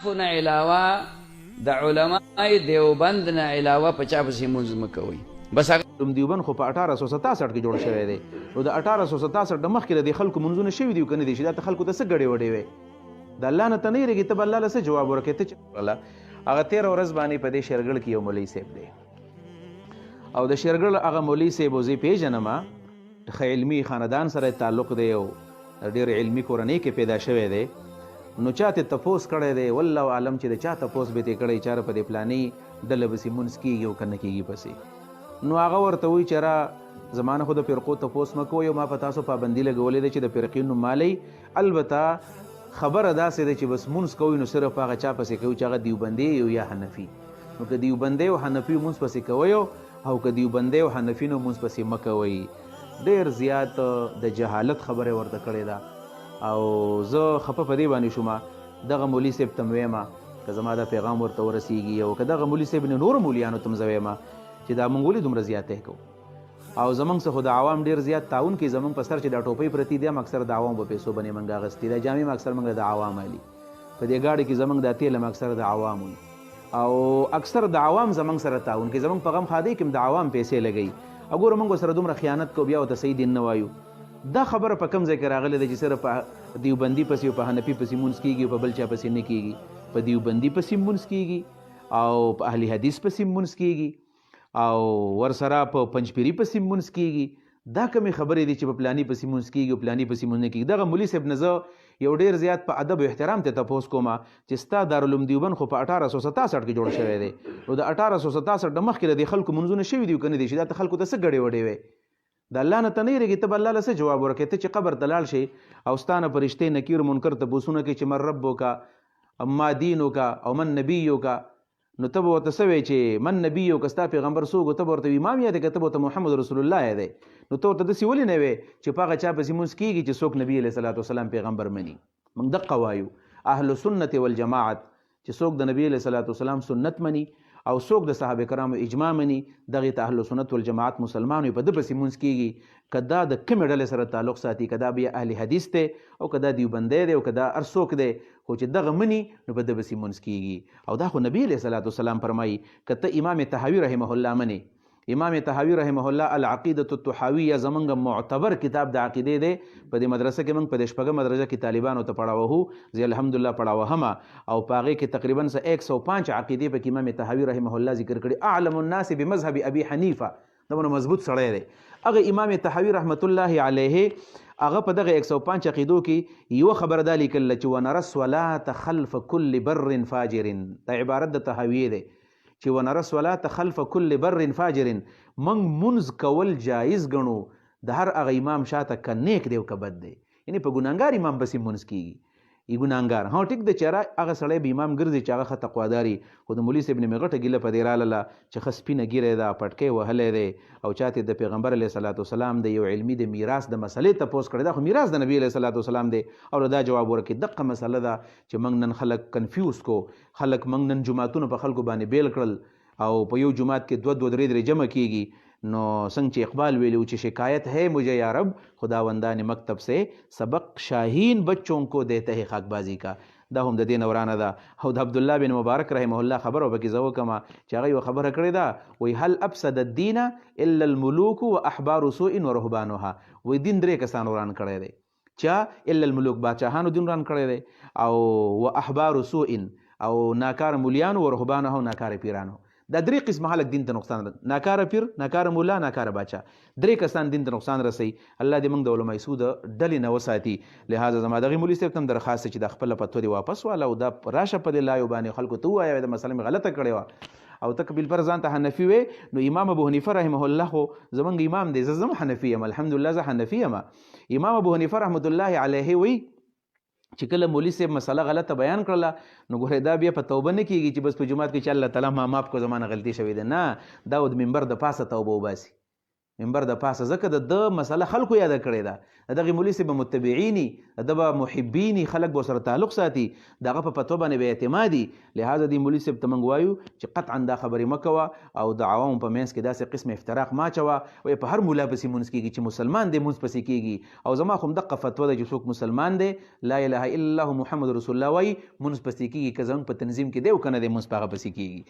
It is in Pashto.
نه علاوه د علماء دیوبند نه علاوه په چا پسې مونځ مه کوئ. بس هغه دیوبند خو په 1867 کې جوړ شوی دی. نو د 1867 د مخکې د خلکو منځونه شوي دي کنه دي چې دا ته خلکو ته څه ګډې وډې وې. د الله نه ته نه یېرېږې ته به الله له څه جواب ورکړې ته چې هغه 13 ورځ باندې په دې شیرګل کې یو مولوي صاحب دی او د شیرګل هغه مولوي صاحب زه پیژنم ښه علمي خاندان سره تعلق دی او ډېر علمي کورنۍ کې پیدا شوی دی. نو چاته تپوس کړی دی والله عالم چې د چا تپوس به ترې کړی چاره په دې فلاني ډله پسې مونځ کېږي او که نه کېږي پسې. نو هغه ورته وایي چې را زمانه خو د فرقو تپوس مه کوئ او ما په تاسو پابندي لګولې ده چې د فرقې نوم مالی. البته خبره داسې ده چې بس مونځ کوئ نو صرف هغه چا پسې کوئ چې هغه دیوبندي او یا حنفي. نو که دیوبندي او حنفي مونځ پسې کوئ او که دیوبندي او حنفي نو مونځ پسې مه کوئ. ډېر زیات د جهالت خبره ورته کړې ده او زه خفه په دې باندې شوم. دغه مولي صاحب ته م ویمه که زما دا پیغام ورته ورسیږي او که دغه مولي صاحب نه نورو مولیانو ته م زه ویمه چې دا موږ ولې دومره زیاتی کوو او زموږ څخه د عوام ډېر زیات تعاون کوي. زموږ په سر چې دا ټوپۍ پرتې دي هم اکثر د عوام په پیسو باندې موږ اخېستې دا جامې هم اکثر موږ د عوام علي په دې ګاډۍ کې زموږ دا تیل هم اکثر د عوام وي او اکثر د عوام زموږ سره تعاون کوي. زموږ په غم ښادۍ کې هم د عوام پیسې لګوي. وګوره موږ سره دومره خیانت کوو بیا ورته صحیح دین نه وایو. دا خبره په کوم ځای کې راغلې ده چې صرف په دیوبندي پسې او په حنفي پسې مونځ کېږي او په بل چا پسې نه کېږي. په دیوبندي پسې مونځ کېږي او په اهل حدیث پسې مونځ کېږي او ورسره په پنجپیري پسې مونځ کېږي. دا کومې خبرې دي چې په پلاني پسې مونځ کېږي او پلاني پسې مونځ نه کېږي. دغه مولي صاحب نه زه یو ډېر زیات په ادب او احترام ته تپوس کوم چې ستا دارالعلوم دیوبند خو په 1867 کې جوړ شوی دی. نو د 1867 د مخکې د دې خلکو منځونه شوي دي که نه دي چې دا ته خلکو ته څه ګډې وډې وې. د الله نه ته نه یېرېږې ته به الله له څه جواب ورکړې. ته چې قبر ته لاړ شي او ستا نه فرشتې نکیر منکر تپوسونه کوي چې من ربک ما دینک او من نبیک نو ته به ورته څه وایې چې من نبیک ستا پیغمبر څوک ته به ورته امام یادې که ته به ورته محمد رسول الله یادې. نو ته ورته داسې ولې نه وې چې په هغه چا پسې مونځ کېږي چې څوک نبي علیه صلات وسلام پیغمبر مني. موږ دقه وایو اهل سنت والجماعت چې څوک د نبي علیه صلات وسلام سنت مني او څوک د صحابه کرامو اجماع مني دغې ته اهل سنت والجماعت مسلمان وي. په ده پسې مونځ کېږي که دا د کومې ډلې سره تعلق ساتي که دا بیا اهل حدیث دی او که دا دیوبندی دی او که دا هر څوک دی خو چې دغه مني نو په ده پسې مونځ کېږي. او دا خو نبي علیه صلات وسلام فرمایي که ته امام طحاوي رحمه الله منې. امام طحاوي رحمه الله العقیدة الطحاویه زمونږ معتبر کتاب د عقیدې دی. په دې مدرسه کې موږ په دې شپږمه درجه کې طالبانو ته پړاوهو زه الحمدلله پړاوهم او په هغې کې تقریبا 105 عقیدې پکې امام طحاوي رحمه الله ذکر کړي. اعلم الناس بمذهب ابي حنیفه دونه مضبوط سړی دی. هغه امام طحاوي رحمت الله علیه هغه په دغه 105 عقیدو کې یوه خبره دا لیکله چې ونرى الصلاة خلف كل بر فاجر. دا عبارت د طحاوي دی چې ونرى الصلاة خلف كل بر فاجر. موږ مونځ کول جایز ګڼو د هر هغه امام شاته که نیک دی او که بد دی. یعنې په ګناهګار امام پسې مونځ کېږي ای ګناهګار. ها ټیک دی چې هغه سړی به امام ګرځي چې هغه ښه تقواداري. خو د مولي صاحب نه مې غټه ګیله په دې رالاله چې ښه سپینه ګیره ده پټکی وهلی دی او چاته د پیغمبر علیه صلات وسلام د یو علمي د میراث د مسلې تپوس کړی. دا خو میراث د نبي علیه صلات وسلام دی او دا جواب ورکړي. دقه مسله ده چې موږ نن خلک کنفیوز کو. خلک موږ نن جماعتونه په خلکو باندې بیل کړل او په یو جماعت کې 2-2 3 جمع کېږي. نو څنګه چې اقبال ویلو چې شکایت ہے مجھے یا رب خداوندان مکتب سے سبق شاهین بچوں کو دیتے ہے خاک بازی کا. دا هم د دې نه ورانه ده. او د عبدالله بن مبارک رحمه الله خبره وبکې زه وکړمه چې هغه یوه خبره کړې ده وایي هل افسد الدین الا الملوک و احبار سوء و رهبانها. وایي دین 3 کسان وران کړی دی. چا الا الملوک بادشاهانو دین وران کړی دی او و احبار سوء او ناکار مولیانو و رهبانها او ناکار پیرانو. دا 3 قسمه خلک دین ته نقصان رسوي. ناکاره پیر ناکاره مولا ناکاره باچا 3 کسان دین ته نقصان رسوي. الله دې موږ د علماء سو د ډلې نه وساتي. لهذا زما دغې مولي صاحب ته هم درخواست چې د خپله فتوا دې واپس واله او دا راشه په دې لایو باندې خلکو ته ووایه د مسله مې غلطه کړې وه او ته که بالفرض ځان ته حنفي وې نو امام ابو حنیفه رحمه الله خو زمونږ امام دی. زه هم حنفي یم الحمدلله زه حنفي یم. امام ابو حنیفه رحمت الله علیه وی چې کله مولي صاحب مسله غلطه بیان کړله نو ګورې دا بیا په توبه نه کېږي چې بس په جومات کې چې الله تعالی ما معاف کو زمانه غلطي شوې ده. نه دا د منبر د پاسه توبه وباسي منبر د پاسه ځکه د مسله خلکو یاده کړې ده دغه مولوي صاحب به متبعیني د به محبیني خلک به سره تعلق ساتي دغه په فتوا باندې به اعتمادي لهذا دی مولوي صاحب ته موږ وایو چې قطعا دا خبرې مه کوه او د عوامو په منځ کې داسې قسم افتراق ما اچوه وایي په هر مولا پسې مونځ کېږي چې مسلمان دی مونځ پسې کېږي او زما خو همدغه فتوا ده چې څوک مسلمان دی لا اله الا الله محمد رسول الله وایي مونځ پسې کېږي که زموږ په تنظیم کې دی او که نه دی مونځ په هغه پسې کېږي